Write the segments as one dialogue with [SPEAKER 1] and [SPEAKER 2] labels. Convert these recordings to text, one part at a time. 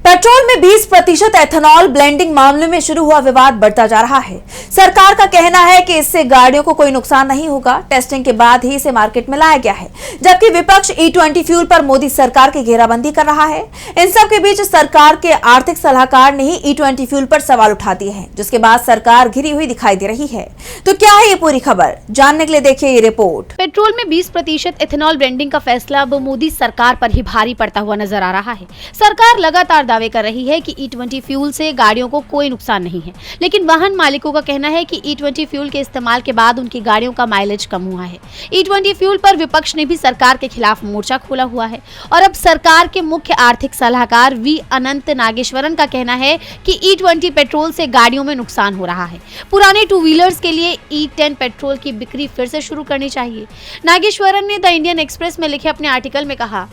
[SPEAKER 1] Petrol में 20% ethanol blending मामले में शुरू हुआ विवाद बढ़ता जा रहा है। सरकार का कहना है कि इससे गाड़ियों को कोई नुकसान नहीं होगा। टेस्टिंग के बाद ही इसे मार्केट में लाया गया है, जबकि विपक्ष E20 फ्यूल पर मोदी सरकार की घेराबंदी कर रहा है। इन सब के बीच सरकार के आर्थिक सलाहकार ने ही E20 फ्यूल पर सवाल उठा दिए हैं, जिसके बाद सरकार घिरी हुई दिखाई दे रही है। तो क्या है ये पूरी खबर, जानने के लिए देखिए ये रिपोर्ट।
[SPEAKER 2] पेट्रोल में 20% एथेनॉल ब्लेंडिंग का फैसला अब मोदी सरकार पर ही भारी पड़ता हुआ नजर आ रहा है। सरकार लगातार दावे कर रही है कि E20 फ्यूल से गाड़ियों को कोई नुकसान नहीं है, लेकिन वाहन मालिकों का कहना है कि E20 फ्यूल के इस्तेमाल के बाद उनकी गाड़ियों का माइलेज कम हुआ है। E20 फ्यूल पर विपक्ष ने भी सरकार के खिलाफ मोर्चा खोला हुआ है और अब सरकार के मुख्य आर्थिक सलाहकार वी अनंत नागेश्वरन का कहना है कि E20 पेट्रोल से गाड़ियों में नुकसान हो रहा है। पुराने टू व्हीलर्स के लिए E10 पेट्रोल की बिक्री फिर से शुरू करनी चाहिए। नागेश्वरन ने द इंडियन एक्सप्रेस में लिखे अपने आर्टिकल में कहा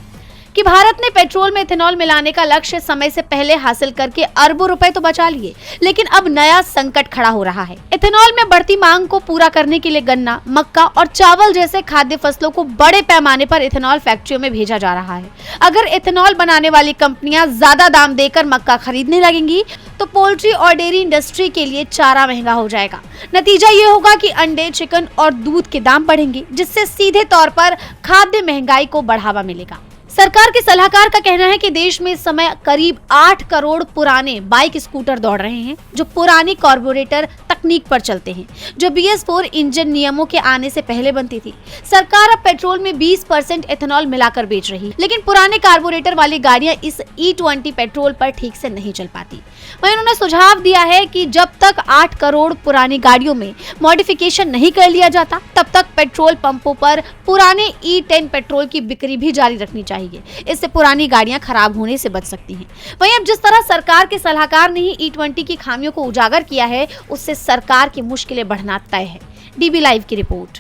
[SPEAKER 2] कि भारत ने पेट्रोल में एथेनॉल मिलाने का लक्ष्य समय से पहले हासिल करके अरबों रुपए तो बचा लिए, लेकिन अब नया संकट खड़ा हो रहा है। एथेनॉल में बढ़ती मांग को पूरा करने के लिए गन्ना, मक्का और चावल जैसे खाद्य फसलों को बड़े पैमाने पर एथेनॉल फैक्ट्रियों में भेजा जा रहा है। अगर एथेनॉल बनाने वाली कंपनियां ज्यादा दाम देकर मक्का खरीदने लगेंगी तो पोल्ट्री और डेयरी इंडस्ट्री के लिए चारा महंगा हो जाएगा। नतीजा ये होगा कि अंडे, चिकन और दूध के दाम बढ़ेंगे, जिससे सीधे तौर पर खाद्य महंगाई को बढ़ावा मिलेगा। सरकार के सलाहकार का कहना है कि देश में इस समय करीब 8 करोड़ पुराने बाइक स्कूटर दौड़ रहे हैं, जो पुरानी कार्बोरेटर तकनीक पर चलते हैं, जो BS4 इंजन नियमों के आने से पहले बनती थी। सरकार अब पेट्रोल में 20% एथेनॉल मिलाकर बेच रही, लेकिन पुराने कार्बोरेटर वाली गाड़ियां इस E20 पेट्रोल पर ठीक से नहीं चल पाती। वहीं उन्होंने सुझाव दिया है कि जब तक 8 करोड़ पुरानी गाड़ियों में मॉडिफिकेशन नहीं कर लिया जाता, तब तक पेट्रोल पंपों पर पुराने E10 पेट्रोल की बिक्री भी जारी रखनी चाहिए। इससे पुरानी गाड़ियां खराब होने से बच सकती हैं। वहीं अब जिस तरह सरकार के सलाहकार ने ही E20 की खामियों को उजागर किया है, उससे सरकार की मुश्किलें बढ़ना तय है। DB लाइव की रिपोर्ट।